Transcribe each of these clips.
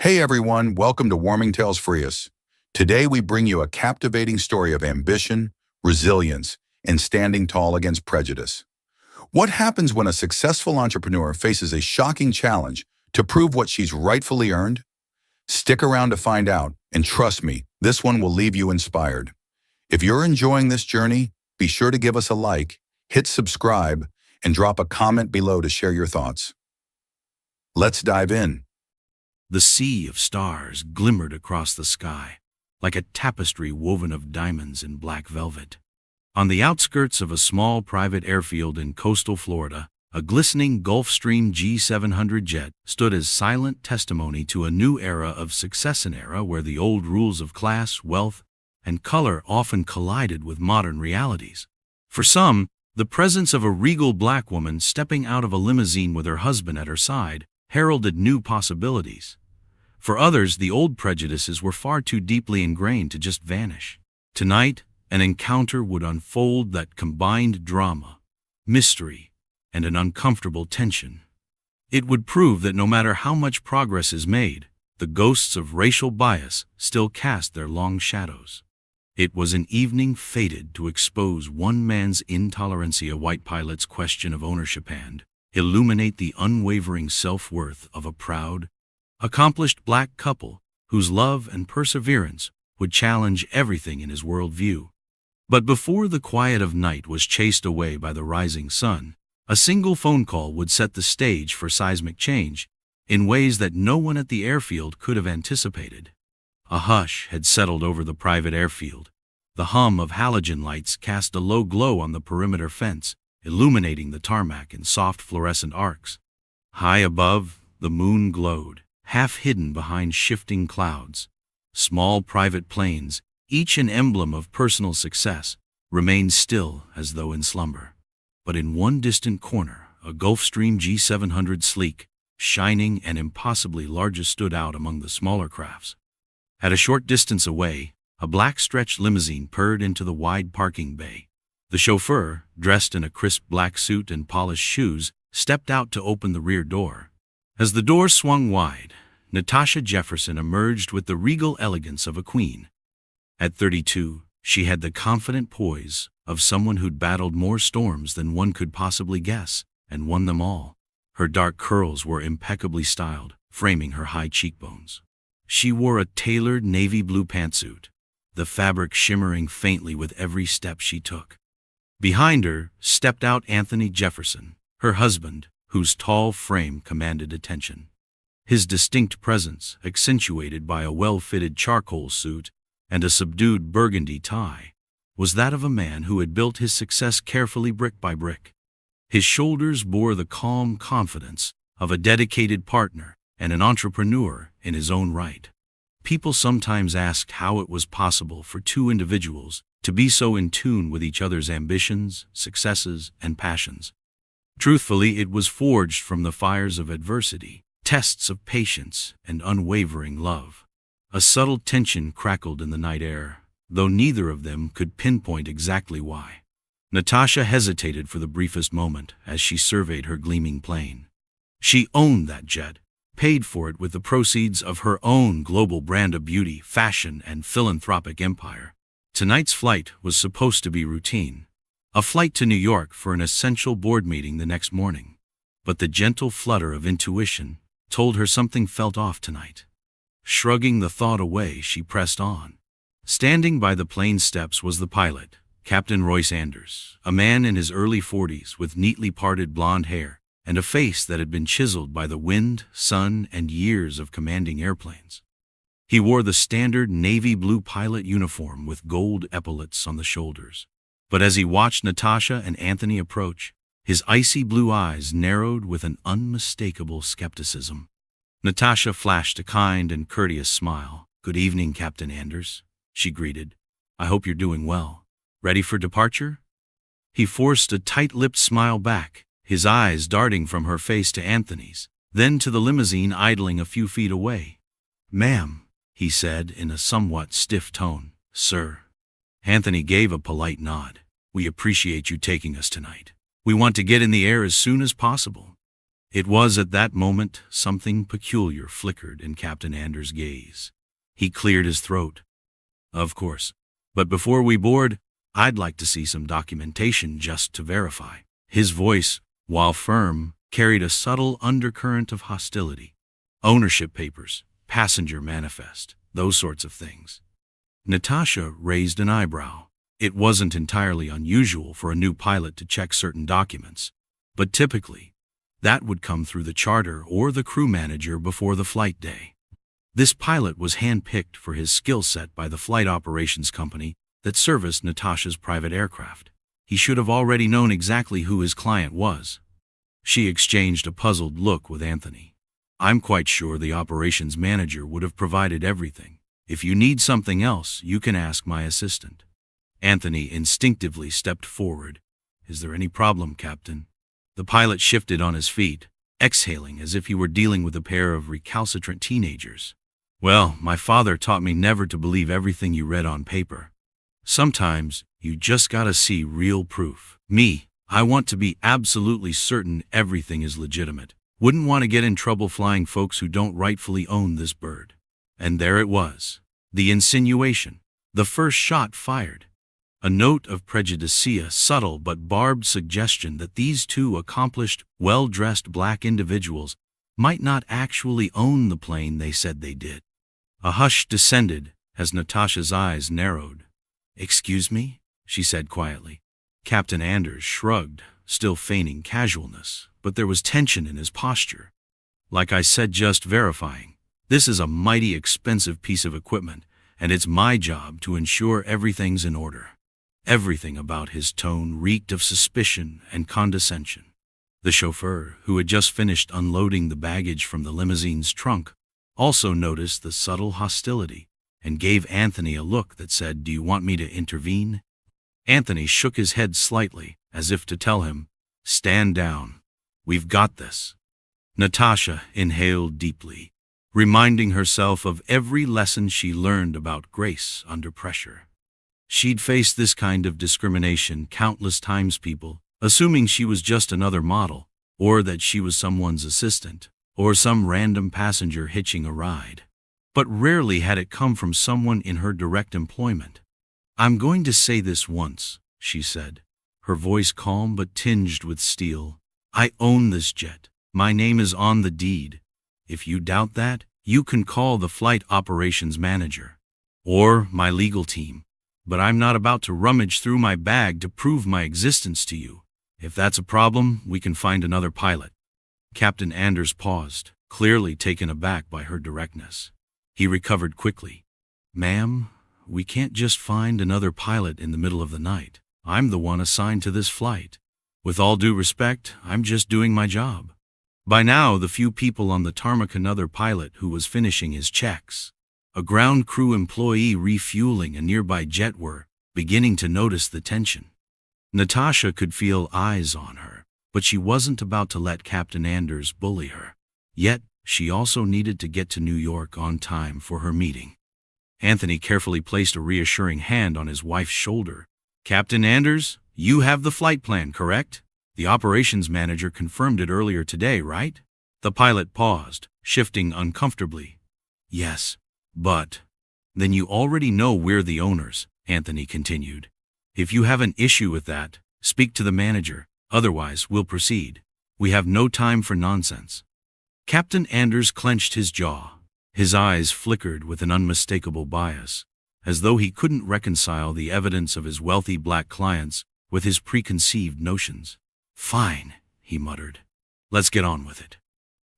Hey everyone, welcome to Warming Tales Frias. Today we bring you a captivating story of ambition, resilience, and standing tall against prejudice. What happens when a successful entrepreneur faces a shocking challenge to prove what she's rightfully earned? Stick around to find out, and trust me, this one will leave you inspired. If you're enjoying this journey, be sure to give us a like, hit subscribe, and drop a comment below to share your thoughts. Let's dive in. The sea of stars glimmered across the sky, like a tapestry woven of diamonds and black velvet. On the outskirts of a small private airfield in coastal Florida, a glistening Gulfstream G700 jet stood as silent testimony to a new era of success, an era where the old rules of class, wealth, and color often collided with modern realities. For some, the presence of a regal black woman stepping out of a limousine with her husband at her side heralded new possibilities. For others, the old prejudices were far too deeply ingrained to just vanish. Tonight, an encounter would unfold that combined drama, mystery, and an uncomfortable tension. It would prove that no matter how much progress is made, the ghosts of racial bias still cast their long shadows. It was an evening fated to expose one man's intolerance, a white pilot's question of ownership, and illuminate the unwavering self-worth of a proud, accomplished black couple whose love and perseverance would challenge everything in his worldview. But before the quiet of night was chased away by the rising sun, a single phone call would set the stage for seismic change in ways that no one at the airfield could have anticipated. A hush had settled over the private airfield. The hum of halogen lights cast a low glow on the perimeter fence, illuminating the tarmac in soft fluorescent arcs. High above, the moon glowed, half hidden behind shifting clouds. Small private planes, each an emblem of personal success, remained still as though in slumber. But in one distant corner, a Gulfstream G700, sleek, shining, and impossibly large, stood out among the smaller crafts. At a short distance away, a black stretch limousine purred into the wide parking bay. The chauffeur, dressed in a crisp black suit and polished shoes, stepped out to open the rear door. As the door swung wide, Natasha Jefferson emerged with the regal elegance of a queen. At 32, she had the confident poise of someone who'd battled more storms than one could possibly guess, and won them all. Her dark curls were impeccably styled, framing her high cheekbones. She wore a tailored navy blue pantsuit, the fabric shimmering faintly with every step she took. Behind her stepped out Anthony Jefferson, her husband, whose tall frame commanded attention. His distinct presence, accentuated by a well-fitted charcoal suit and a subdued burgundy tie, was that of a man who had built his success carefully, brick by brick. His shoulders bore the calm confidence of a dedicated partner and an entrepreneur in his own right. People sometimes asked how it was possible for two individuals to be so in tune with each other's ambitions, successes, and passions. Truthfully, it was forged from the fires of adversity, tests of patience, and unwavering love. A subtle tension crackled in the night air, though neither of them could pinpoint exactly why. Natasha hesitated for the briefest moment as she surveyed her gleaming plane. She owned that jet, paid for it with the proceeds of her own global brand of beauty, fashion, and philanthropic empire. Tonight's flight was supposed to be routine, a flight to New York for an essential board meeting the next morning. But the gentle flutter of intuition told her something felt off tonight. Shrugging the thought away, she pressed on. Standing by the plane steps was the pilot, Captain Royce Anders, a man in his early 40s with neatly parted blonde hair and a face that had been chiseled by the wind, sun, and years of commanding airplanes. He wore the standard navy blue pilot uniform with gold epaulets on the shoulders. But as he watched Natasha and Anthony approach, his icy blue eyes narrowed with an unmistakable skepticism. Natasha flashed a kind and courteous smile. "Good evening, Captain Anders," she greeted. "I hope you're doing well. Ready for departure?" He forced a tight-lipped smile back, his eyes darting from her face to Anthony's, then to the limousine idling a few feet away. "Ma'am," he said in a somewhat stiff tone. "Sir." Anthony gave a polite nod. "We appreciate you taking us tonight. We want to get in the air as soon as possible." It was at that moment something peculiar flickered in Captain Anders' gaze. He cleared his throat. Of course. But before we board, I'd like to see some documentation just to verify. His voice, while firm, carried a subtle undercurrent of hostility. Ownership papers, passenger manifest, those sorts of things. Natasha raised an eyebrow. It wasn't entirely unusual for a new pilot to check certain documents, but typically, that would come through the charter or the crew manager before the flight day. This pilot was handpicked for his skill set by the flight operations company that serviced Natasha's private aircraft. He should have already known exactly who his client was. She exchanged a puzzled look with Anthony. I'm quite sure the operations manager would have provided everything. If you need something else, you can ask my assistant. Anthony instinctively stepped forward. Is there any problem, Captain? The pilot shifted on his feet, exhaling as if he were dealing with a pair of recalcitrant teenagers. Well, my father taught me never to believe everything you read on paper. Sometimes you just gotta see real proof. I want to be absolutely certain everything is legitimate. Wouldn't want to get in trouble flying folks who don't rightfully own this bird. And there it was. The insinuation. The first shot fired. A note of prejudice, a subtle but barbed suggestion that these two accomplished, well-dressed black individuals might not actually own the plane they said they did. A hush descended as Natasha's eyes narrowed. Excuse me? She said quietly. Captain Anders shrugged, still feigning casualness, but there was tension in his posture. Like I said, just verifying. This is a mighty expensive piece of equipment, and it's my job to ensure everything's in order. Everything about his tone reeked of suspicion and condescension. The chauffeur, who had just finished unloading the baggage from the limousine's trunk, also noticed the subtle hostility and gave Anthony a look that said, "Do you want me to intervene?" Anthony shook his head slightly, as if to tell him, "Stand down. We've got this." Natasha inhaled deeply, reminding herself of every lesson she learned about grace under pressure. She'd faced this kind of discrimination countless times, people assuming she was just another model, or that she was someone's assistant, or some random passenger hitching a ride. But rarely had it come from someone in her direct employment. "I'm going to say this once," she said, her voice calm but tinged with steel. "I own this jet. My name is on the deed. If you doubt that, you can call the flight operations manager or my legal team. But I'm not about to rummage through my bag to prove my existence to you. If that's a problem, we can find another pilot." Captain Anders paused, clearly taken aback by her directness. He recovered quickly. "Ma'am, we can't just find another pilot in the middle of the night. I'm the one assigned to this flight. With all due respect, I'm just doing my job." By now, the few people on the tarmac, another pilot who was finishing his checks, a ground crew employee refueling a nearby jet, were beginning to notice the tension. Natasha could feel eyes on her, but she wasn't about to let Captain Anders bully her. Yet, she also needed to get to New York on time for her meeting. Anthony carefully placed a reassuring hand on his wife's shoulder. "Captain Anders, you have the flight plan, correct? The operations manager confirmed it earlier today, right?" The pilot paused, shifting uncomfortably. "Yes, but..." "Then you already know we're the owners," Anthony continued. "If you have an issue with that, speak to the manager. Otherwise, we'll proceed. We have no time for nonsense." Captain Anders clenched his jaw. His eyes flickered with an unmistakable bias, as though he couldn't reconcile the evidence of his wealthy black clients with his preconceived notions. "Fine," he muttered. "Let's get on with it."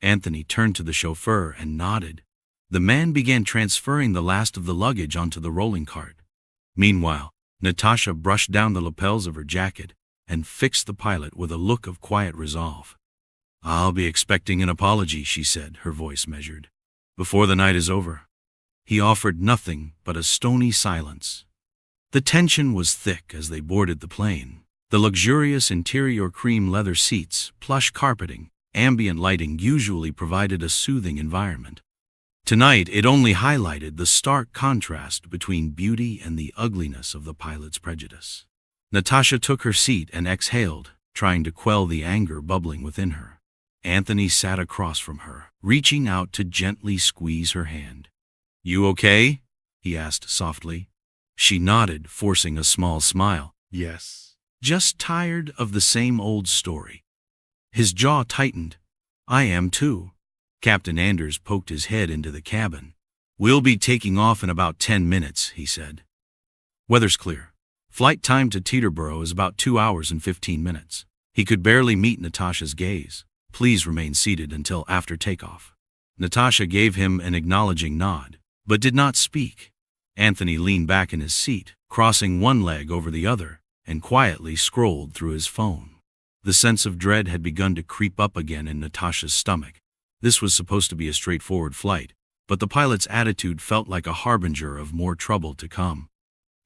Anthony turned to the chauffeur and nodded. The man began transferring the last of the luggage onto the rolling cart. Meanwhile, Natasha brushed down the lapels of her jacket and fixed the pilot with a look of quiet resolve. "I'll be expecting an apology," she said, her voice measured, "before the night is over." He offered nothing but a stony silence. The tension was thick as they boarded the plane. The luxurious interior cream leather seats, plush carpeting, ambient lighting usually provided a soothing environment. Tonight, it only highlighted the stark contrast between beauty and the ugliness of the pilot's prejudice. Natasha took her seat and exhaled, trying to quell the anger bubbling within her. Anthony sat across from her, reaching out to gently squeeze her hand. "You okay?" he asked softly. She nodded, forcing a small smile. Yes. "Just tired of the same old story." His jaw tightened. "I am too." Captain Anders poked his head into the cabin. "We'll be taking off in about 10 minutes, he said. "Weather's clear. Flight time to Teterboro is about 2 hours and 15 minutes. He could barely meet Natasha's gaze. "Please remain seated until after takeoff." Natasha gave him an acknowledging nod, but did not speak. Anthony leaned back in his seat, crossing one leg over the other, and quietly scrolled through his phone. The sense of dread had begun to creep up again in Natasha's stomach. This was supposed to be a straightforward flight, but the pilot's attitude felt like a harbinger of more trouble to come.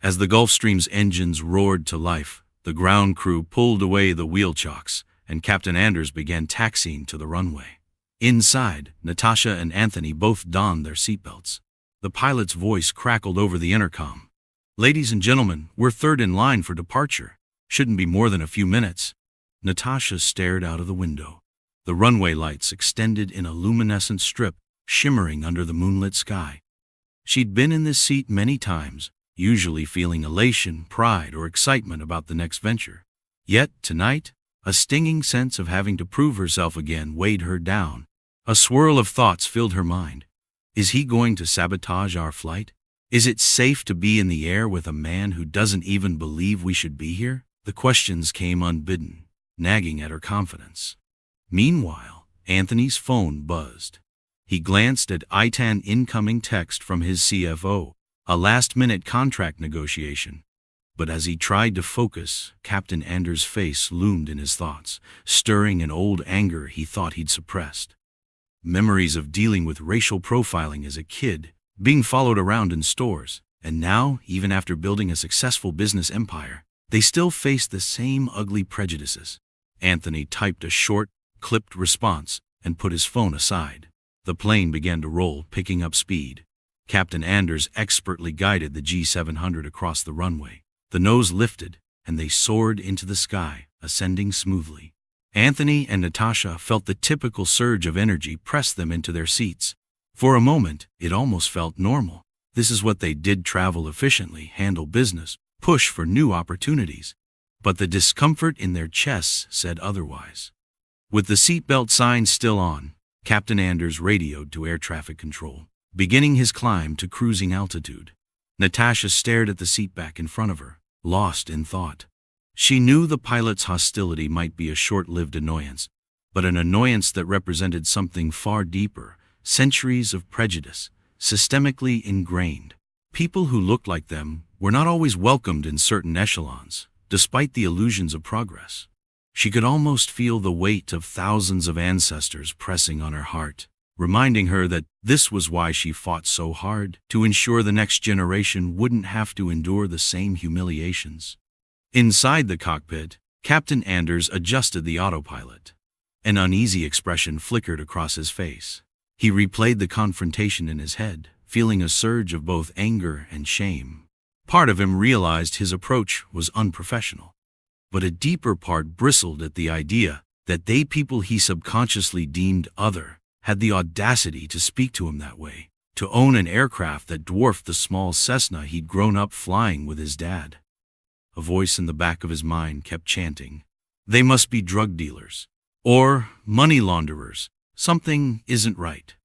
As the Gulfstream's engines roared to life, the ground crew pulled away the wheel chocks, and Captain Anders began taxiing to the runway. Inside, Natasha and Anthony both donned their seatbelts. The pilot's voice crackled over the intercom. "Ladies and gentlemen, we're third in line for departure. Shouldn't be more than a few minutes." Natasha stared out of the window. The runway lights extended in a luminescent strip, shimmering under the moonlit sky. She'd been in this seat many times, usually feeling elation, pride, or excitement about the next venture. Yet, tonight, a stinging sense of having to prove herself again weighed her down. A swirl of thoughts filled her mind. Is he going to sabotage our flight? Is it safe to be in the air with a man who doesn't even believe we should be here? The questions came unbidden, nagging at her confidence. Meanwhile, Anthony's phone buzzed. He glanced at ITAN incoming text from his CFO, a last-minute contract negotiation. But as he tried to focus, Captain Anders' face loomed in his thoughts, stirring an old anger he thought he'd suppressed. Memories of dealing with racial profiling as a kid, being followed around in stores, and now, even after building a successful business empire, they still faced the same ugly prejudices. Anthony typed a short, clipped response and put his phone aside. The plane began to roll, picking up speed. Captain Anders expertly guided the G700 across the runway. The nose lifted, and they soared into the sky, ascending smoothly. Anthony and Natasha felt the typical surge of energy press them into their seats. For a moment, it almost felt normal. This is what they did: travel efficiently, handle business, push for new opportunities. But the discomfort in their chests said otherwise. With the seatbelt sign still on, Captain Anders radioed to air traffic control, beginning his climb to cruising altitude. Natasha stared at the seat back in front of her, lost in thought. She knew the pilot's hostility might be a short-lived annoyance, but an annoyance that represented something far deeper: centuries of prejudice, systemically ingrained. People who looked like them were not always welcomed in certain echelons, despite the illusions of progress. She could almost feel the weight of thousands of ancestors pressing on her heart, reminding her that this was why she fought so hard, to ensure the next generation wouldn't have to endure the same humiliations. Inside the cockpit, Captain Anders adjusted the autopilot. An uneasy expression flickered across his face. He replayed the confrontation in his head, feeling a surge of both anger and shame. Part of him realized his approach was unprofessional, but a deeper part bristled at the idea that they people he subconsciously deemed other had the audacity to speak to him that way, to own an aircraft that dwarfed the small Cessna he'd grown up flying with his dad. A voice in the back of his mind kept chanting, "They must be drug dealers, or money launderers. Something isn't right."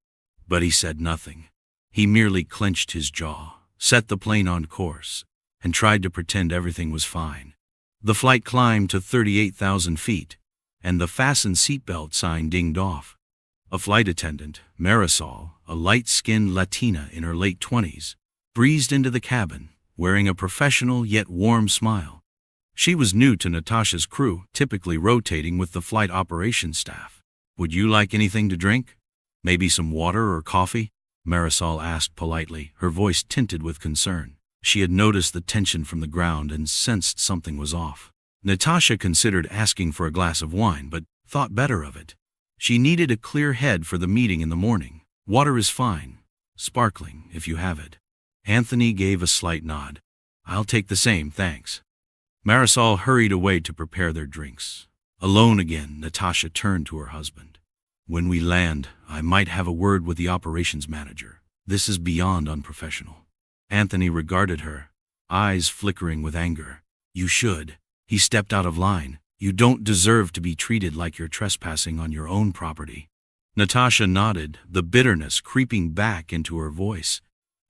But he said nothing. He merely clenched his jaw, set the plane on course, and tried to pretend everything was fine. The flight climbed to 38,000 feet, and the fasten seatbelt sign dinged off. A flight attendant, Marisol, a light-skinned Latina in her late 20s, breezed into the cabin, wearing a professional yet warm smile. She was new to Natasha's crew, typically rotating with the flight operations staff. "Would you like anything to drink? Maybe some water or coffee?" Marisol asked politely, her voice tinted with concern. She had noticed the tension from the ground and sensed something was off. Natasha considered asking for a glass of wine, but thought better of it. She needed a clear head for the meeting in the morning. "Water is fine. Sparkling, if you have it." Anthony gave a slight nod. "I'll take the same, thanks." Marisol hurried away to prepare their drinks. Alone again, Natasha turned to her husband. When we land, I might have a word with the operations manager. This is beyond unprofessional. Anthony regarded her, eyes flickering with anger. You should. He stepped out of line. You don't deserve to be treated like you're trespassing on your own property. Natasha nodded, the bitterness creeping back into her voice.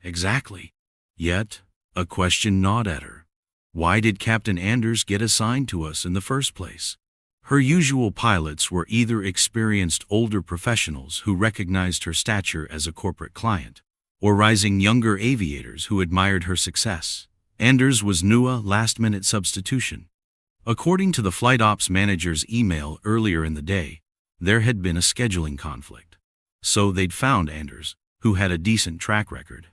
Exactly. Yet, a question gnawed at her. Why did Captain Anders get assigned to us in the first place? Her usual pilots were either experienced older professionals who recognized her stature as a corporate client, or rising younger aviators who admired her success. Anders was new, a last-minute substitution. According to the flight ops manager's email earlier in the day, there had been a scheduling conflict. So they'd found Anders, who had a decent track record.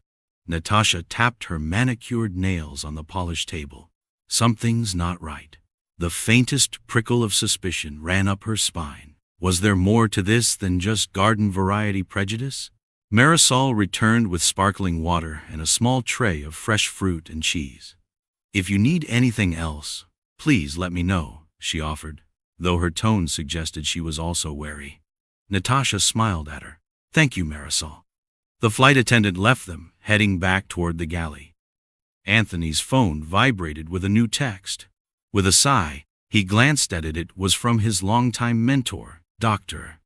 Natasha tapped her manicured nails on the polished table. Something's not right. The faintest prickle of suspicion ran up her spine. Was there more to this than just garden variety prejudice? Marisol returned with sparkling water and a small tray of fresh fruit and cheese. If you need anything else, please let me know, she offered, though her tone suggested she was also wary. Natasha smiled at her. Thank you, Marisol. The flight attendant left them, heading back toward the galley. Anthony's phone vibrated with a new text. With a sigh, he glanced at it. It was from his longtime mentor, Dr.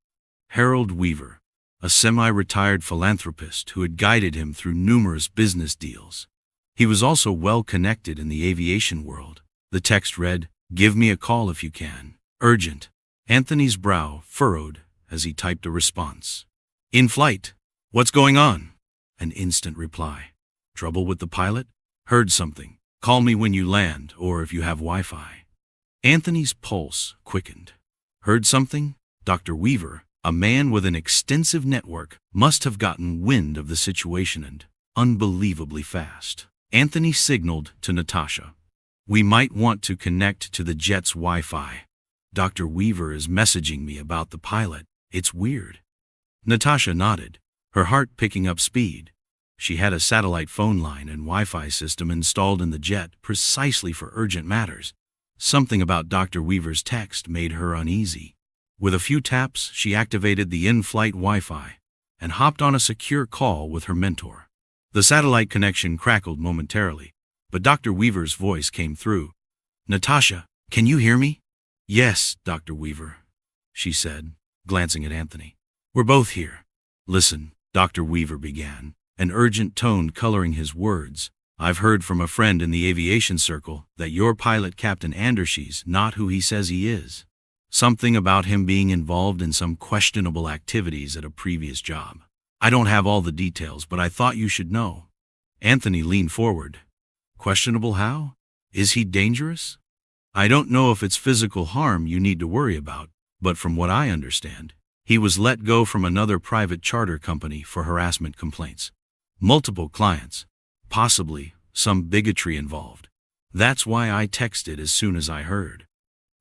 Harold Weaver, a semi-retired philanthropist who had guided him through numerous business deals. He was also well connected in the aviation world. The text read, "Give me a call if you can. Urgent." Anthony's brow furrowed as he typed a response. In flight. What's going on? An instant reply. Trouble with the pilot? Heard something. Call me when you land, or if you have Wi-Fi. Anthony's pulse quickened. Heard something? Dr. Weaver, a man with an extensive network, must have gotten wind of the situation and unbelievably fast. Anthony signaled to Natasha. We might want to connect to the jet's Wi-Fi. Dr. Weaver is messaging me about the pilot. It's weird. Natasha nodded, her heart picking up speed. She had a satellite phone line and Wi-Fi system installed in the jet precisely for urgent matters. Something about Dr. Weaver's text made her uneasy. With a few taps, she activated the in-flight Wi-Fi and hopped on a secure call with her mentor. The satellite connection crackled momentarily, but Dr. Weaver's voice came through. Natasha, can you hear me? Yes, Dr. Weaver, she said, glancing at Anthony. We're both here. Listen, Dr. Weaver began, an urgent tone coloring his words. I've heard from a friend in the aviation circle that your pilot, Captain Anders's, not who he says he is. Something about him being involved in some questionable activities at a previous job. I don't have all the details, but I thought you should know. Anthony leaned forward. Questionable how? Is he dangerous? I don't know if it's physical harm you need to worry about, but from what I understand, he was let go from another private charter company for harassment complaints. Multiple clients, possibly some bigotry involved. That's why I texted as soon as I heard.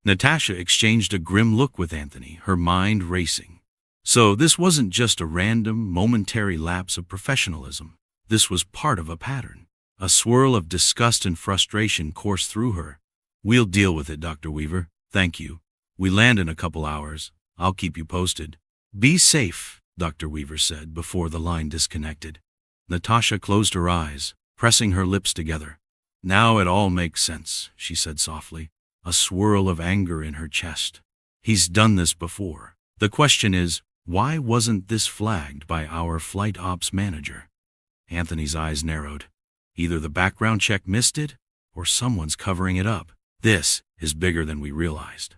Natasha exchanged a grim look with Anthony, her mind racing. So this wasn't just a random, momentary lapse of professionalism. This was part of a pattern. A swirl of disgust and frustration coursed through her. We'll deal with it, Dr. Weaver. Thank you. We land in a couple hours. I'll keep you posted. Be safe, Dr. Weaver said before the line disconnected. Natasha closed her eyes, pressing her lips together. Now it all makes sense, she said softly, a swirl of anger in her chest. He's done this before. The question is, why wasn't this flagged by our flight ops manager? Anthony's eyes narrowed. Either the background check missed it, or someone's covering it up. This is bigger than we realized.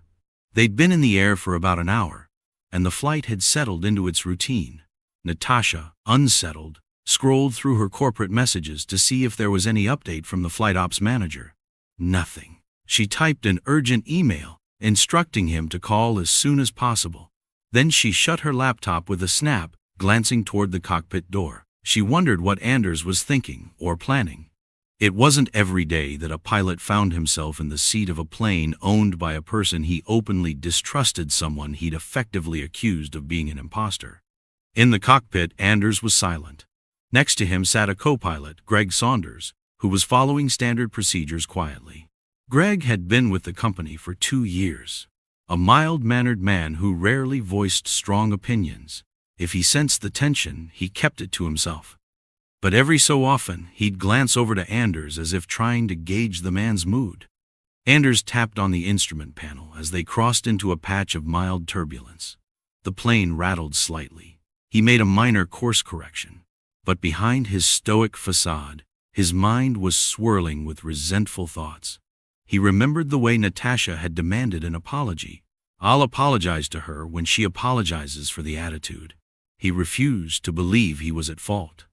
They'd been in the air for about an hour, and the flight had settled into its routine. Natasha, unsettled, scrolled through her corporate messages to see if there was any update from the flight ops manager. Nothing. She typed an urgent email, instructing him to call as soon as possible. Then she shut her laptop with a snap, glancing toward the cockpit door. She wondered what Anders was thinking or planning. It wasn't every day that a pilot found himself in the seat of a plane owned by a person he openly distrusted, someone he'd effectively accused of being an imposter. In the cockpit, Anders was silent. Next to him sat a co-pilot, Greg Saunders, who was following standard procedures quietly. Greg had been with the company for 2 years. a mild-mannered man who rarely voiced strong opinions. If he sensed the tension, he kept it to himself. But every so often, he'd glance over to Anders as if trying to gauge the man's mood. Anders tapped on the instrument panel as they crossed into a patch of mild turbulence. The plane rattled slightly. He made a minor course correction. But behind his stoic facade, his mind was swirling with resentful thoughts. He remembered the way Natasha had demanded an apology. "I'll apologize to her when she apologizes for the attitude." He refused to believe he was at fault.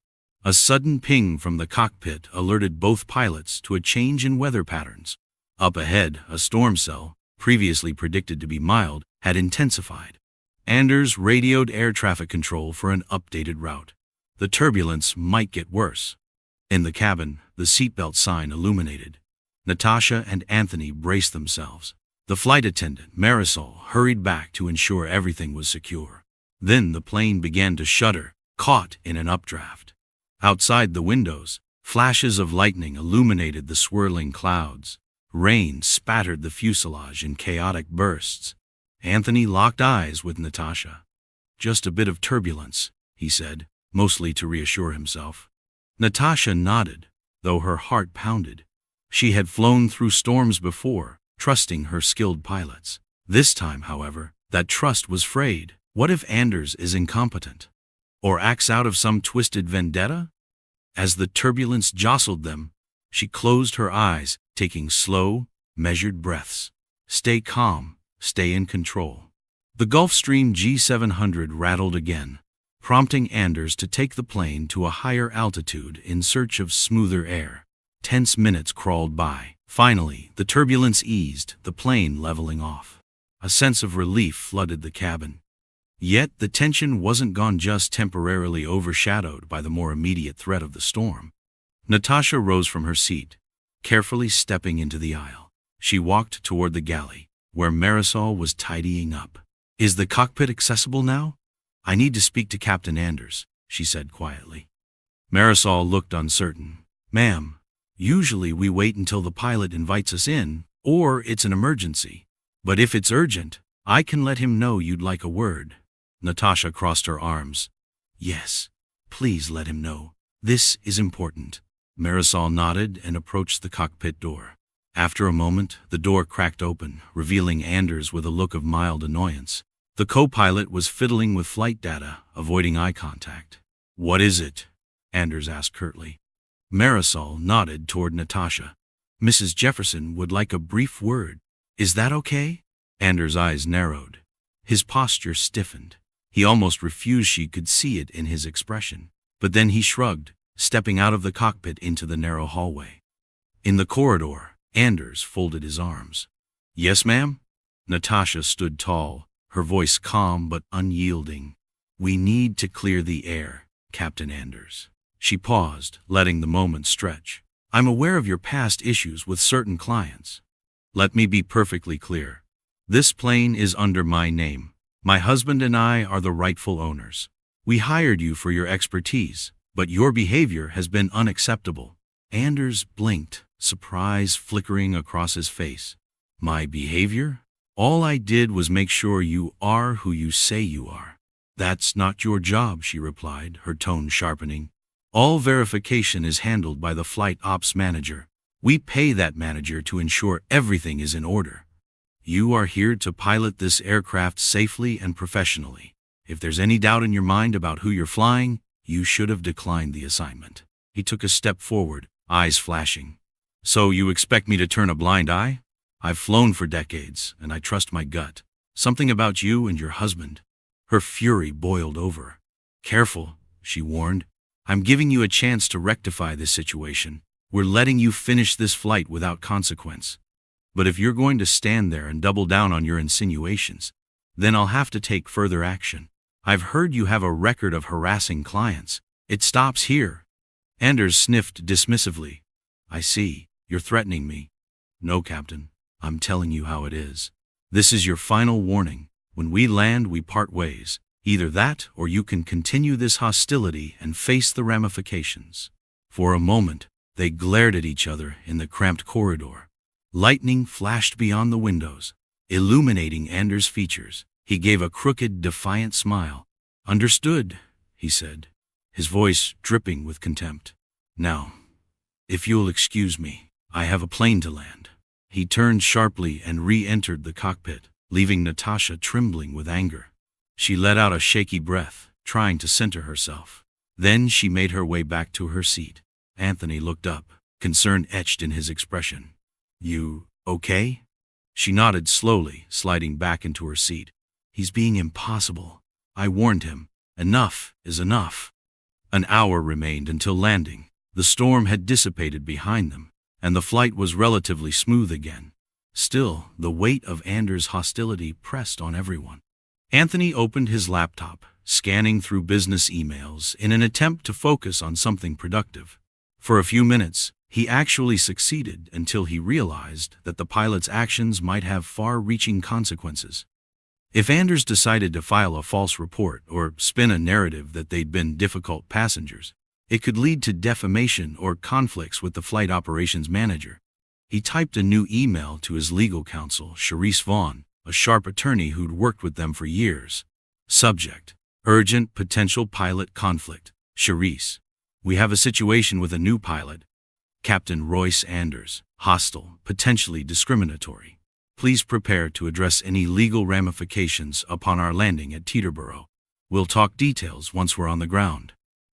A sudden ping from the cockpit alerted both pilots to a change in weather patterns. Up ahead, a storm cell, previously predicted to be mild, had intensified. Anders radioed air traffic control for an updated route. The turbulence might get worse. In the cabin, the seatbelt sign illuminated. Natasha and Anthony braced themselves. The flight attendant, Marisol, hurried back to ensure everything was secure. Then the plane began to shudder, caught in an updraft. Outside the windows, flashes of lightning illuminated the swirling clouds. Rain spattered the fuselage in chaotic bursts. Anthony locked eyes with Natasha. "Just a bit of turbulence," he said, mostly to reassure himself. Natasha nodded, though her heart pounded. She had flown through storms before, trusting her skilled pilots. This time, however, that trust was frayed. What if Anders is incompetent? Or acts out of some twisted vendetta? As the turbulence jostled them, she closed her eyes, taking slow, measured breaths. Stay calm, stay in control. The Gulfstream G700 rattled again, prompting Anders to take the plane to a higher altitude in search of smoother air. Tense minutes crawled by. Finally, the turbulence eased, the plane leveling off. A sense of relief flooded the cabin. Yet the tension wasn't gone, just temporarily overshadowed by the more immediate threat of the storm. Natasha rose from her seat, carefully stepping into the aisle. She walked toward the galley, where Marisol was tidying up. "Is the cockpit accessible now? I need to speak to Captain Anders," she said quietly. Marisol looked uncertain. "Ma'am, usually we wait until the pilot invites us in, or it's an emergency. But if it's urgent, I can let him know you'd like a word." Natasha crossed her arms. "Yes, please let him know. This is important." Marisol nodded and approached the cockpit door. After a moment, the door cracked open, revealing Anders with a look of mild annoyance. The co-pilot was fiddling with flight data, avoiding eye contact. "What is it?" Anders asked curtly. Marisol nodded toward Natasha. "Mrs. Jefferson would like a brief word. Is that okay?" Anders' eyes narrowed. His posture stiffened. He almost refused she could see it in his expression. But then he shrugged, stepping out of the cockpit into the narrow hallway. In the corridor, Anders folded his arms. "Yes, ma'am?" Natasha stood tall, her voice calm but unyielding. "We need to clear the air, Captain Anders." She paused, letting the moment stretch. "I'm aware of your past issues with certain clients. Let me be perfectly clear. This plane is under my name. My husband and I are the rightful owners. We hired you for your expertise, but your behavior has been unacceptable." Anders blinked, surprise flickering across his face. "My behavior? All I did was make sure you are who you say you are." "That's not your job," she replied, her tone sharpening. "All verification is handled by the flight ops manager. We pay that manager to ensure everything is in order. You are here to pilot this aircraft safely and professionally. If there's any doubt in your mind about who you're flying, you should have declined the assignment." He took a step forward, eyes flashing. "So you expect me to turn a blind eye? I've flown for decades, and I trust my gut. Something about you and your husband." Her fury boiled over. "Careful," she warned. "I'm giving you a chance to rectify this situation. We're letting you finish this flight without consequence. But if you're going to stand there and double down on your insinuations, then I'll have to take further action. I've heard you have a record of harassing clients. It stops here." Anders sniffed dismissively. "I see. You're threatening me." "No, Captain. I'm telling you how it is. This is your final warning. When we land, we part ways. Either that, or you can continue this hostility and face the ramifications." For a moment, they glared at each other in the cramped corridor. Lightning flashed beyond the windows. illuminating Anders' features. He gave a crooked, defiant smile. "Understood," he said, his voice dripping with contempt. "Now, if you'll excuse me, I have a plane to land." He turned sharply and re-entered the cockpit, leaving Natasha trembling with anger. She let out a shaky breath, trying to center herself. Then she made her way back to her seat. Anthony looked up, concern etched in his expression. "You okay?" She nodded slowly, sliding back into her seat. "He's being impossible. I warned him. Enough is enough." An hour remained until landing. The storm had dissipated behind them, and the flight was relatively smooth again. Still, the weight of Anders' hostility pressed on everyone. Anthony opened his laptop, scanning through business emails in an attempt to focus on something productive. For a few minutes, he actually succeeded until he realized that the pilot's actions might have far-reaching consequences. If Anders decided to file a false report or spin a narrative that they'd been difficult passengers, it could lead to defamation or conflicts with the flight operations manager. He typed a new email to his legal counsel, Charisse Vaughn, a sharp attorney who'd worked with them for years. Subject: Urgent potential pilot conflict. Charisse, we have a situation with a new pilot, Captain Royce Anders, hostile, potentially discriminatory. Please prepare to address any legal ramifications upon our landing at Teterboro. We'll talk details once we're on the ground.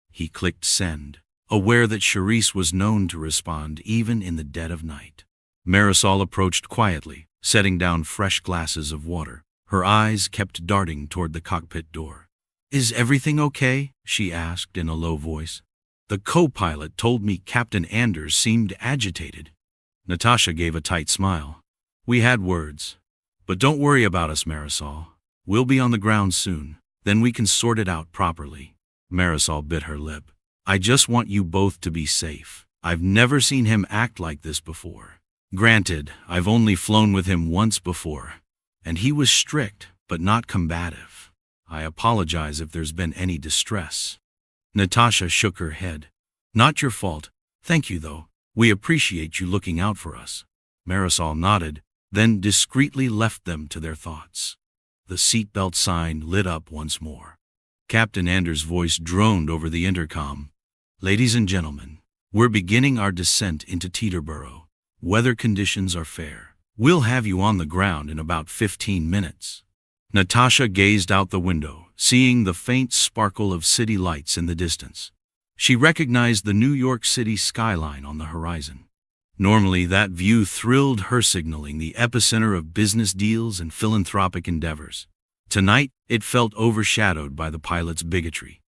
He clicked send, aware that Charisse was known to respond even in the dead of night. Marisol approached quietly, setting down fresh glasses of water. Her eyes kept darting toward the cockpit door. "Is everything okay?" she asked in a low voice. "The co-pilot told me Captain Anders seemed agitated." Natasha gave a tight smile. "We had words. But don't worry about us, Marisol. We'll be on the ground soon. Then we can sort it out properly." Marisol bit her lip. "I just want you both to be safe. I've never seen him act like this before. Granted, I've only flown with him once before, and he was strict, but not combative. I apologize if there's been any distress." Natasha shook her head. "Not your fault. Thank you, though. We appreciate you looking out for us." Marisol nodded, then discreetly left them to their thoughts. The seatbelt sign lit up once more. Captain Anders' voice droned over the intercom. "Ladies and gentlemen, we're beginning our descent into Teterboro. Weather conditions are fair. We'll have you on the ground in about 15 minutes. Natasha gazed out the window, seeing the faint sparkle of city lights in the distance. She recognized the New York City skyline on the horizon. Normally, that view thrilled her, signaling the epicenter of business deals and philanthropic endeavors. Tonight, it felt overshadowed by the pilot's bigotry.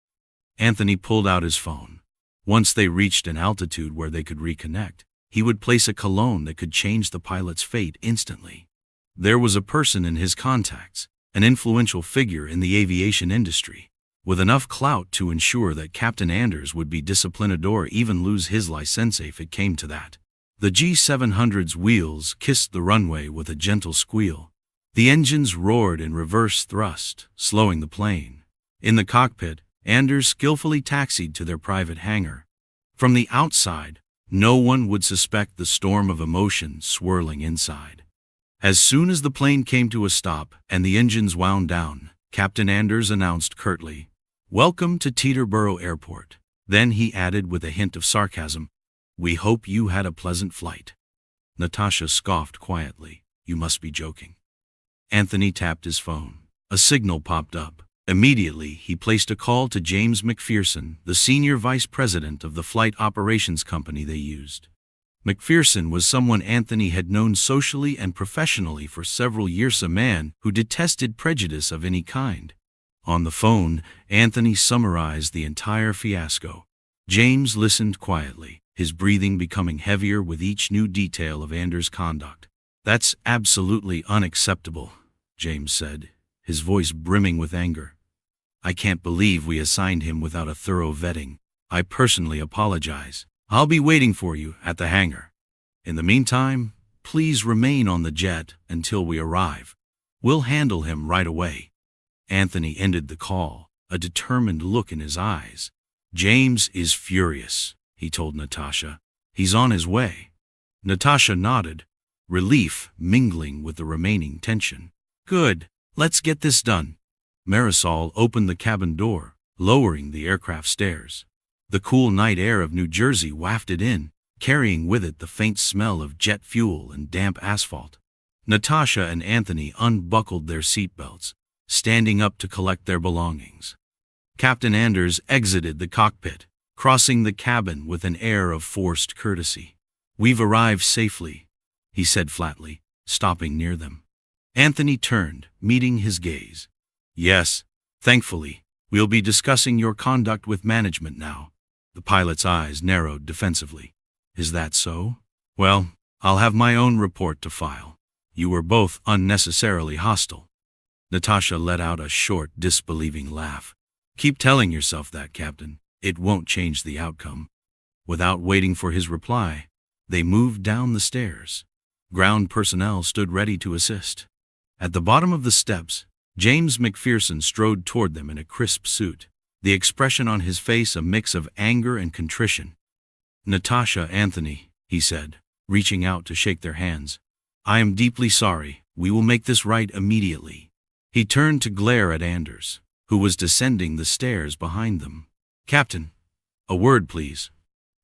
Anthony pulled out his phone. Once they reached an altitude where they could reconnect, he would place a cologne that could change the pilot's fate instantly. There was a person in his contacts, an influential figure in the aviation industry, with enough clout to ensure that Captain Anders would be disciplined or even lose his license if it came to that. The G700's wheels kissed the runway with a gentle squeal. The engines roared in reverse thrust, slowing the plane. In the cockpit, Anders skillfully taxied to their private hangar. From the outside, no one would suspect the storm of emotion swirling inside. As soon as the plane came to a stop and the engines wound down, Captain Anders announced curtly, "Welcome to Teterboro Airport." Then he added with a hint of sarcasm, "We hope you had a pleasant flight." Natasha scoffed quietly. "You must be joking." Anthony tapped his phone. A signal popped up. Immediately, he placed a call to James McPherson, the senior vice president of the flight operations company they used. McPherson was someone Anthony had known socially and professionally for several years, a man who detested prejudice of any kind. On the phone, Anthony summarized the entire fiasco. James listened quietly, his breathing becoming heavier with each new detail of Anders' conduct. "That's absolutely unacceptable," James said, his voice brimming with anger. "I can't believe we assigned him without a thorough vetting. I personally apologize. I'll be waiting for you at the hangar. In the meantime, please remain on the jet until we arrive. We'll handle him right away." Anthony ended the call, a determined look in his eyes. "James is furious," he told Natasha. "He's on his way." Natasha nodded. relief mingling with the remaining tension. Good, let's get this done. Marisol opened the cabin door, lowering the aircraft stairs. The cool night air of New Jersey wafted in, carrying with it the faint smell of jet fuel and damp asphalt. Natasha and Anthony unbuckled their seatbelts, standing up to collect their belongings. Captain Anders exited the cockpit, crossing the cabin with an air of forced courtesy. "We've arrived safely," he said flatly, stopping near them. Anthony turned, meeting his gaze. "Yes, thankfully, we'll be discussing your conduct with management now." The pilot's eyes narrowed defensively. "Is that so? Well, I'll have my own report to file. You were both unnecessarily hostile." Natasha let out a short, disbelieving laugh. "Keep telling yourself that, Captain. It won't change the outcome." Without waiting for his reply, they moved down the stairs. Ground personnel stood ready to assist. At the bottom of the steps, James McPherson strode toward them in a crisp suit, the expression on his face a mix of anger and contrition. "Natasha, Anthony," he said, reaching out to shake their hands. "I am deeply sorry. We will make this right immediately." He turned to glare at Anders, who was descending the stairs behind them. "Captain, a word, please."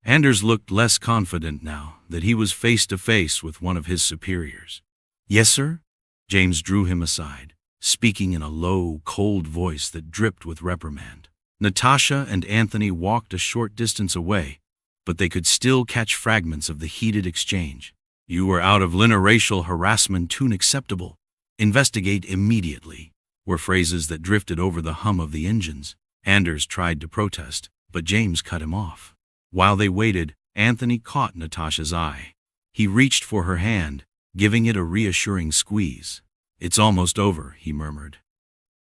Anders looked less confident now that he was face to face with one of his superiors. "Yes, sir?" James drew him aside, speaking in a low, cold voice that dripped with reprimand. Natasha and Anthony walked a short distance away, but they could still catch fragments of the heated exchange. "You were out of line. Racial harassment too unacceptable. Investigate immediately," were phrases that drifted over the hum of the engines. Anders tried to protest, but James cut him off. While they waited, Anthony caught Natasha's eye. He reached for her hand, giving it a reassuring squeeze. "It's almost over," he murmured.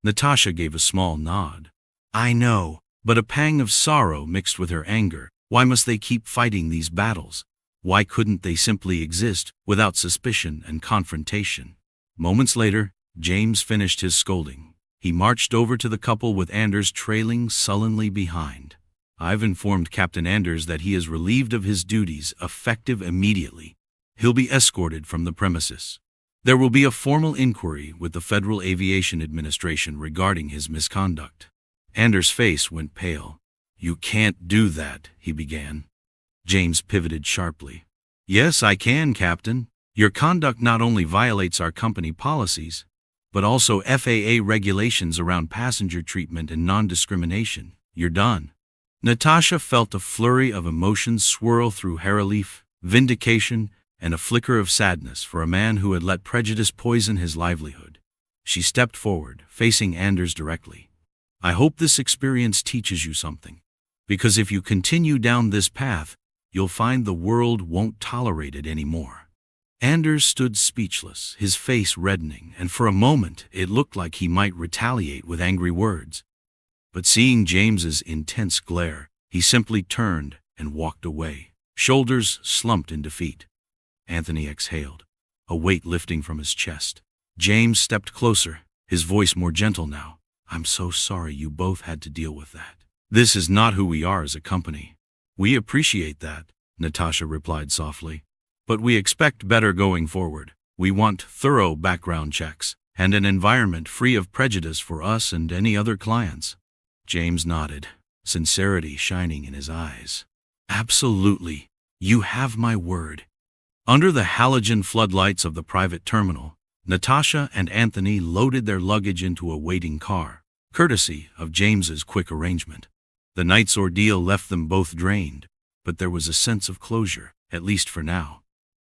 Natasha gave a small nod. "I know," but a pang of sorrow mixed with her anger. Why must they keep fighting these battles? Why couldn't they simply exist without suspicion and confrontation? Moments later, James finished his scolding. He marched over to the couple with Anders trailing sullenly behind. "I've informed Captain Anders that he is relieved of his duties, effective immediately. He'll be escorted from the premises. There will be a formal inquiry with the Federal Aviation Administration regarding his misconduct." Anders' face went pale. "You can't do that," he began. James pivoted sharply. "Yes, I can, Captain. Your conduct not only violates our company policies, but also FAA regulations around passenger treatment and non-discrimination. You're done." Natasha felt a flurry of emotions swirl through her relief, vindication, and a flicker of sadness for a man who had let prejudice poison his livelihood. She stepped forward, facing Anders directly. "I hope this experience teaches you something, because if you continue down this path, you'll find the world won't tolerate it anymore." Anders stood speechless, his face reddening, and for a moment it looked like he might retaliate with angry words. But seeing James's intense glare, he simply turned and walked away, shoulders slumped in defeat. Anthony exhaled, a weight lifting from his chest. James stepped closer, his voice more gentle now. "I'm so sorry you both had to deal with that. This is not who we are as a company." "We appreciate that," Natasha replied softly. "But we expect better going forward. We want thorough background checks and an environment free of prejudice for us and any other clients." James nodded, sincerity shining in his eyes. "Absolutely. You have my word." Under the halogen floodlights of the private terminal, Natasha and Anthony loaded their luggage into a waiting car, courtesy of James's quick arrangement. The night's ordeal left them both drained, but there was a sense of closure, at least for now.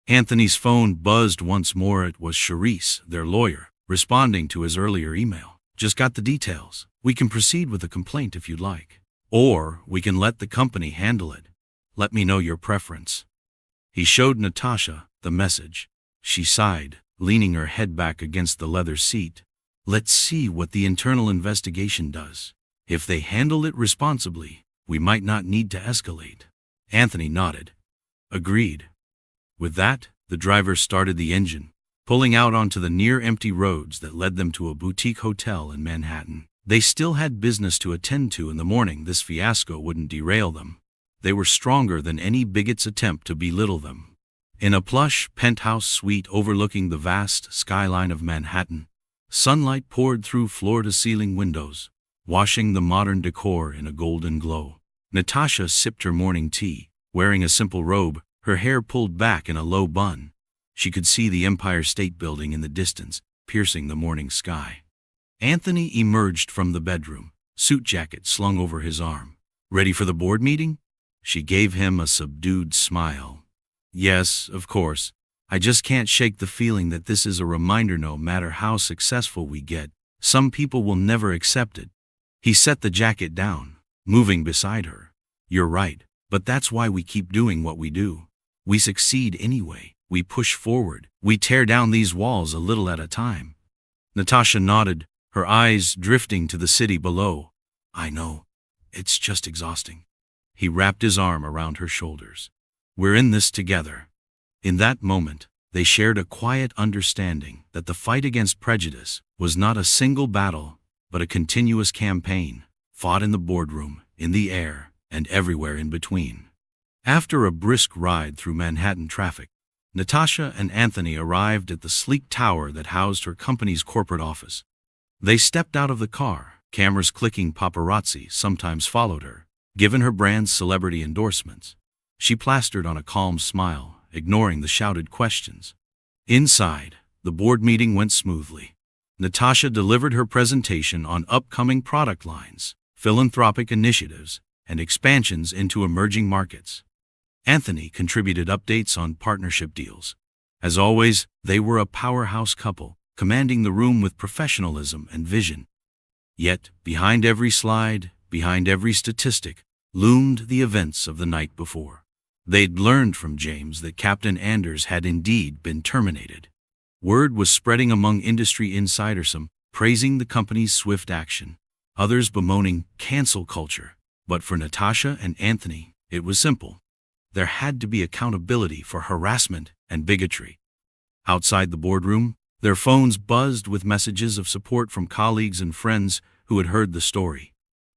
Anthony's phone buzzed once more. It was Charisse, their lawyer, responding to his earlier email. "Just got the details. We can proceed with a complaint if you'd like. Or we can let the company handle it. Let me know your preference." He showed Natasha the message. She sighed, leaning her head back against the leather seat. "Let's see what the internal investigation does. If they handle it responsibly, we might not need to escalate." Anthony nodded. "Agreed." With that, the driver started the engine, pulling out onto the near-empty roads that led them to a boutique hotel in Manhattan. They still had business to attend to in the morning. This fiasco wouldn't derail them. They were stronger than any bigot's attempt to belittle them. In a plush penthouse suite overlooking the vast skyline of Manhattan, sunlight poured through floor-to-ceiling windows, washing the modern decor in a golden glow. Natasha sipped her morning tea, wearing a simple robe, her hair pulled back in a low bun. She could see the Empire State Building in the distance, piercing the morning sky. Anthony emerged from the bedroom, suit jacket slung over his arm. "Ready for the board meeting?" She gave him a subdued smile. "Yes, of course. I just can't shake the feeling that this is a reminder no matter how successful we get, some people will never accept it." He set the jacket down, moving beside her. "You're right, but that's why we keep doing what we do. We succeed anyway. We push forward. We tear down these walls a little at a time." Natasha nodded, her eyes drifting to the city below. "I know. It's just exhausting." He wrapped his arm around her shoulders. "We're in this together." In that moment, they shared a quiet understanding that the fight against prejudice was not a single battle, but a continuous campaign, fought in the boardroom, in the air, and everywhere in between. After a brisk ride through Manhattan traffic, Natasha and Anthony arrived at the sleek tower that housed her company's corporate office. They stepped out of the car, cameras clicking. Paparazzi sometimes followed her, given her brand's celebrity endorsements. She plastered on a calm smile, ignoring the shouted questions. Inside, the board meeting went smoothly. Natasha delivered her presentation on upcoming product lines, philanthropic initiatives, and expansions into emerging markets. Anthony contributed updates on partnership deals. As always, they were a powerhouse couple, commanding the room with professionalism and vision. Yet, behind every slide, behind every statistic, loomed the events of the night before. They'd learned from James that Captain Anders had indeed been terminated. Word was spreading among industry insiders, some praising the company's swift action, others bemoaning cancel culture. But for Natasha and Anthony, it was simple. There had to be accountability for harassment and bigotry. Outside the boardroom, their phones buzzed with messages of support from colleagues and friends who had heard the story.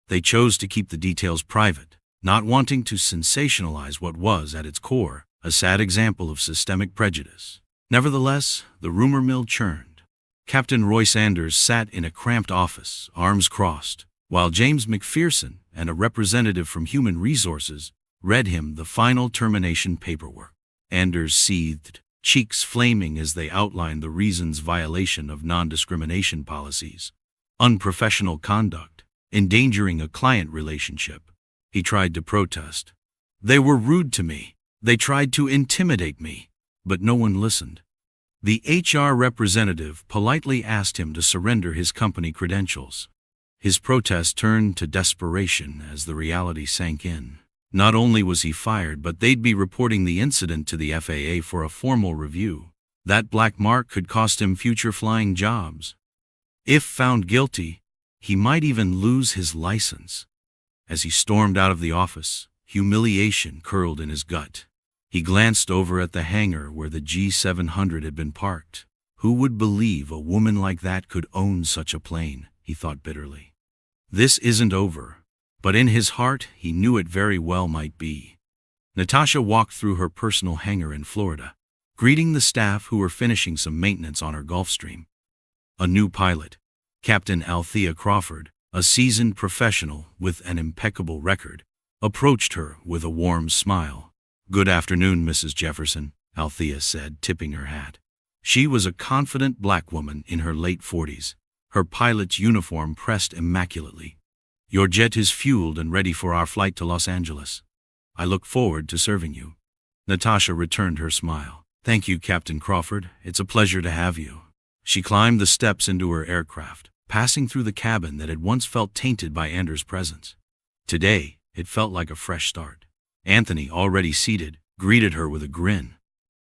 They chose to keep the details private, not wanting to sensationalize what was, at its core, a sad example of systemic prejudice. Nevertheless, the rumor mill churned. Captain Royce Anders sat in a cramped office, arms crossed, while James McPherson and a representative from Human Resources read him the final termination paperwork. Anders seethed, cheeks flaming as they outlined the reasons: violation of non-discrimination policies, unprofessional conduct, endangering a client relationship. He tried to protest. "They were rude to me. They tried to intimidate me." But no one listened. The HR representative politely asked him to surrender his company credentials. His protest turned to desperation as the reality sank in. Not only was he fired, but they'd be reporting the incident to the FAA for a formal review. That black mark could cost him future flying jobs. If found guilty, he might even lose his license. As he stormed out of the office, humiliation curled in his gut. He glanced over at the hangar where the G700 had been parked. Who would believe a woman like that could own such a plane, he thought bitterly. This isn't over. But in his heart, he knew it very well might be. Natasha walked through her personal hangar in Florida, greeting the staff who were finishing some maintenance on her Gulfstream. A new pilot, Captain Althea Crawford, a seasoned professional with an impeccable record, approached her with a warm smile. "Good afternoon, Mrs. Jefferson," Althea said, tipping her hat. She was a confident black woman in her late 40s, her pilot's uniform pressed immaculately. "Your jet is fueled and ready for our flight to Los Angeles. I look forward to serving you." Natasha returned her smile. "Thank you, Captain Crawford. It's a pleasure to have you." She climbed the steps into her aircraft, passing through the cabin that had once felt tainted by Anders' presence. Today, it felt like a fresh start. Anthony, already seated, greeted her with a grin.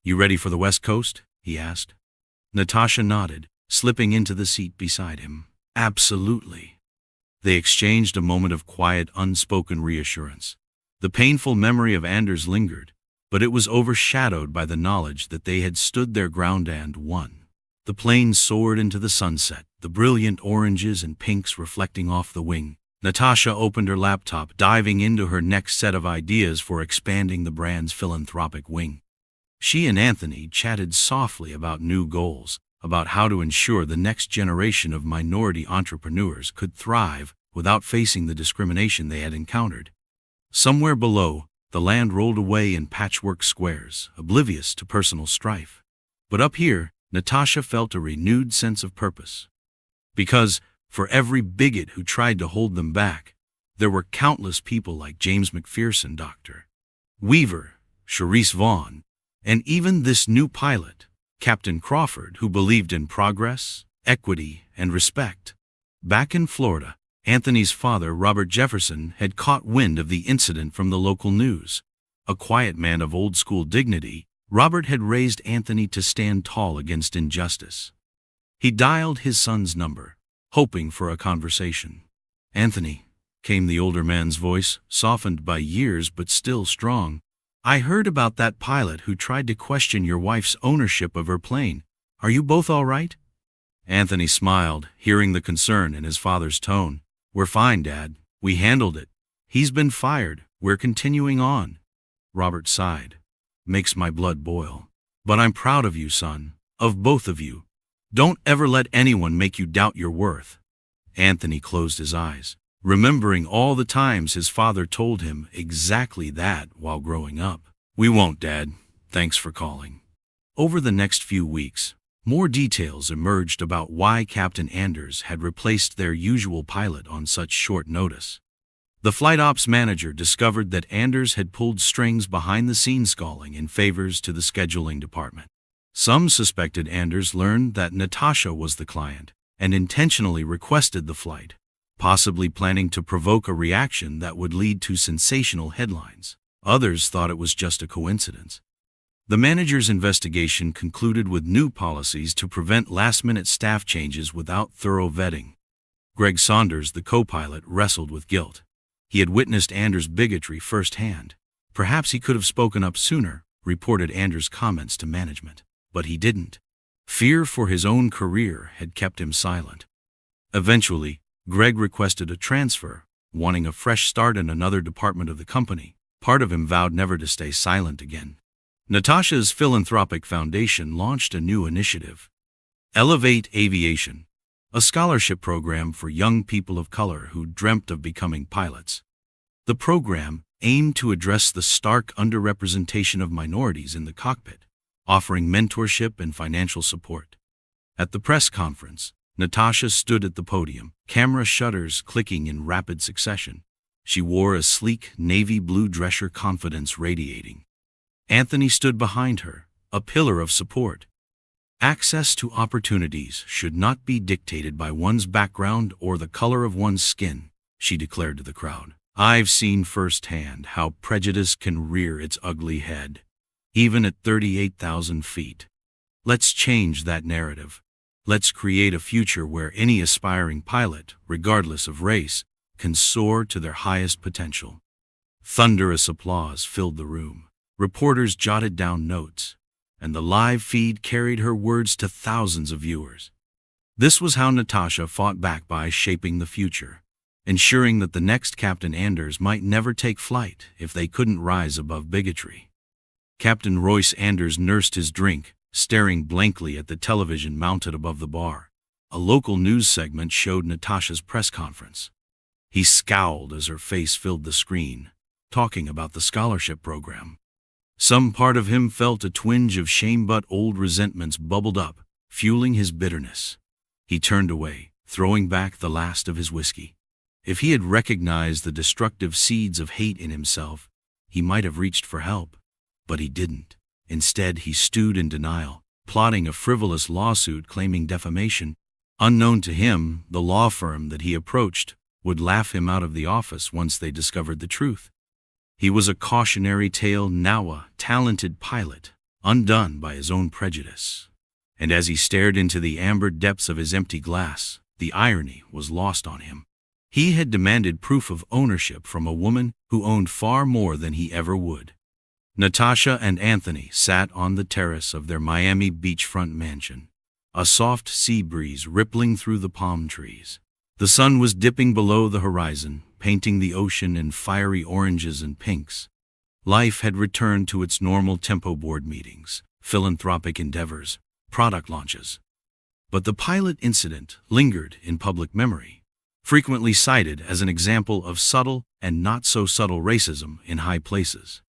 "You ready for the West Coast?" he asked. Natasha nodded, slipping into the seat beside him. "Absolutely." They exchanged a moment of quiet, unspoken reassurance. The painful memory of Anders lingered, but it was overshadowed by the knowledge that they had stood their ground and won. The plane soared into the sunset, the brilliant oranges and pinks reflecting off the wing. Natasha opened her laptop, diving into her next set of ideas for expanding the brand's philanthropic wing. She and Anthony chatted softly about new goals, about how to ensure the next generation of minority entrepreneurs could thrive without facing the discrimination they had encountered. Somewhere below, the land rolled away in patchwork squares, oblivious to personal strife. But up here, Natasha felt a renewed sense of purpose. Because, for every bigot who tried to hold them back, there were countless people like James McPherson, Dr. Weaver, Charisse Vaughn, and even this new pilot, Captain Crawford, who believed in progress, equity, and respect. Back in Florida, Anthony's father, Robert Jefferson, had caught wind of the incident from the local news. A quiet man of old-school dignity, Robert had raised Anthony to stand tall against injustice. He dialed his son's number, hoping for a conversation. "Anthony," came the older man's voice, softened by years but still strong. "I heard about that pilot who tried to question your wife's ownership of her plane. Are you both all right?" Anthony smiled, hearing the concern in his father's tone. "We're fine, Dad. We handled it. He's been fired. We're continuing on." Robert sighed. "Makes my blood boil. But I'm proud of you, son. Of both of you. Don't ever let anyone make you doubt your worth." Anthony closed his eyes, remembering all the times his father told him exactly that while growing up. "We won't, Dad. Thanks for calling." Over the next few weeks, more details emerged about why Captain Anders had replaced their usual pilot on such short notice. The flight ops manager discovered that Anders had pulled strings behind the scenes, calling in favors to the scheduling department. Some suspected Anders learned that Natasha was the client and intentionally requested the flight, possibly planning to provoke a reaction that would lead to sensational headlines. Others thought it was just a coincidence. The manager's investigation concluded with new policies to prevent last-minute staff changes without thorough vetting. Greg Saunders, the co-pilot, wrestled with guilt. He had witnessed Anders' bigotry firsthand. Perhaps he could have spoken up sooner, reported Anders' comments to management. But he didn't. Fear for his own career had kept him silent. Eventually, Greg requested a transfer, wanting a fresh start in another department of the company. Part of him vowed never to stay silent again. Natasha's philanthropic foundation launched a new initiative, Elevate Aviation, a scholarship program for young people of color who dreamt of becoming pilots. The program aimed to address the stark underrepresentation of minorities in the cockpit, offering mentorship and financial support. At the press conference, Natasha stood at the podium, camera shutters clicking in rapid succession. She wore a sleek navy blue dress, confidence radiating. Anthony stood behind her, a pillar of support. "Access to opportunities should not be dictated by one's background or the color of one's skin," she declared to the crowd. "I've seen firsthand how prejudice can rear its ugly head, even at 38,000 feet. Let's change that narrative. Let's create a future where any aspiring pilot, regardless of race, can soar to their highest potential." Thunderous applause filled the room. Reporters jotted down notes, and the live feed carried her words to thousands of viewers. This was how Natasha fought back, by shaping the future, ensuring that the next Captain Anders might never take flight if they couldn't rise above bigotry. Captain Royce Anders nursed his drink, staring blankly at the television mounted above the bar. A local news segment showed Natasha's press conference. He scowled as her face filled the screen, talking about the scholarship program. Some part of him felt a twinge of shame, but old resentments bubbled up, fueling his bitterness. He turned away, throwing back the last of his whiskey. If he had recognized the destructive seeds of hate in himself, he might have reached for help. But he didn't. Instead, he stewed in denial, plotting a frivolous lawsuit claiming defamation. Unknown to him, the law firm that he approached would laugh him out of the office once they discovered the truth. He was a cautionary tale, now a talented pilot, undone by his own prejudice. And as he stared into the amber depths of his empty glass, the irony was lost on him. He had demanded proof of ownership from a woman who owned far more than he ever would. Natasha and Anthony sat on the terrace of their Miami beachfront mansion, a soft sea breeze rippling through the palm trees. The sun was dipping below the horizon, painting the ocean in fiery oranges and pinks. Life had returned to its normal tempo: board meetings, philanthropic endeavors, product launches. But the pilot incident lingered in public memory, frequently cited as an example of subtle and not-so-subtle racism in high places.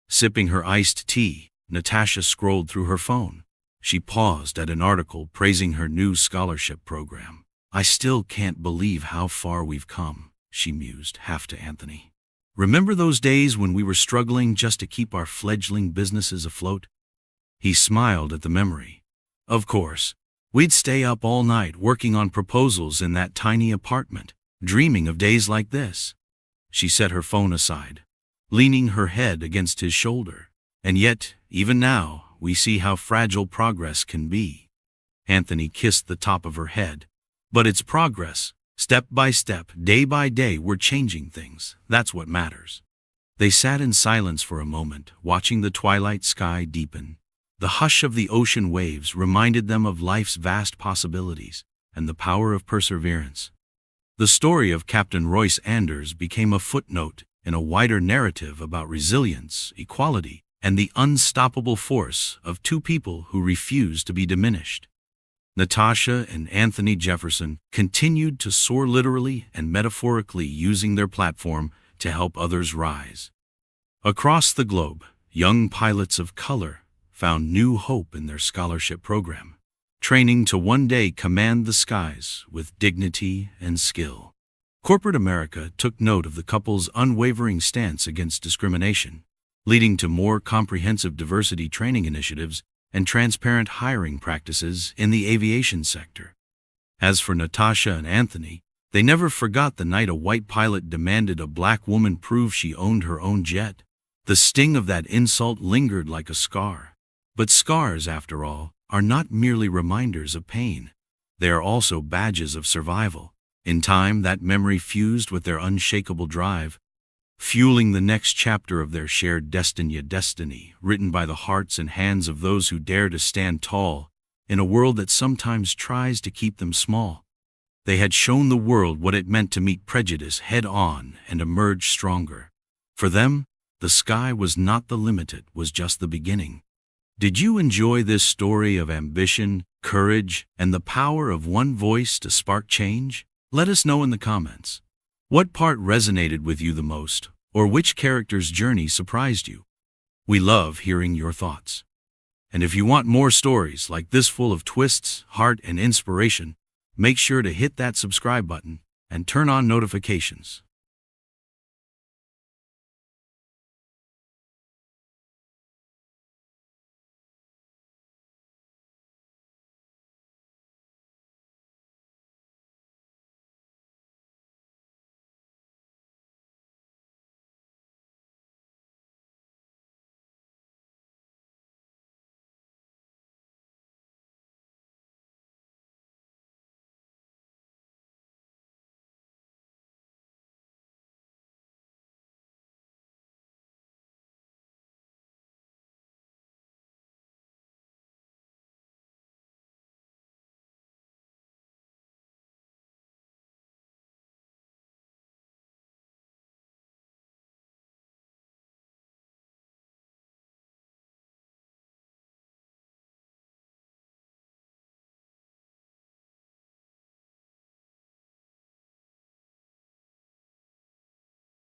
Sipping her iced tea, Natasha scrolled through her phone. She paused at an article praising her new scholarship program. "I still can't believe how far we've come," she mused, half to Anthony. "Remember those days when we were struggling just to keep our fledgling businesses afloat?" He smiled at the memory. "Of course. We'd stay up all night working on proposals in that tiny apartment, dreaming of days like this." She set her phone aside, leaning her head against his shoulder. "And yet, even now, we see how fragile progress can be." Anthony kissed the top of her head. "But it's progress. Step by step, day by day, we're changing things. That's what matters." They sat in silence for a moment, watching the twilight sky deepen. The hush of the ocean waves reminded them of life's vast possibilities and the power of perseverance. The story of Captain Royce Anders became a footnote in a wider narrative about resilience, equality, and the unstoppable force of two people who refused to be diminished. Natasha and Anthony Jefferson continued to soar, literally and metaphorically, using their platform to help others rise. Across the globe, young pilots of color found new hope in their scholarship program, training to one day command the skies with dignity and skill. Corporate America took note of the couple's unwavering stance against discrimination, leading to more comprehensive diversity training initiatives and transparent hiring practices in the aviation sector. As for Natasha and Anthony, they never forgot the night a white pilot demanded a black woman prove she owned her own jet. The sting of that insult lingered like a scar. But scars, after all, are not merely reminders of pain. They are also badges of survival. In time, that memory fused with their unshakable drive, fueling the next chapter of their shared destiny, a destiny written by the hearts and hands of those who dare to stand tall in a world that sometimes tries to keep them small. They had shown the world what it meant to meet prejudice head-on and emerge stronger. For them, the sky was not the limit, it was just the beginning. Did you enjoy this story of ambition, courage, and the power of one voice to spark change? Let us know in the comments. What part resonated with you the most, or which character's journey surprised you? We love hearing your thoughts. And if you want more stories like this full of twists, heart, and inspiration, make sure to hit that subscribe button and turn on notifications.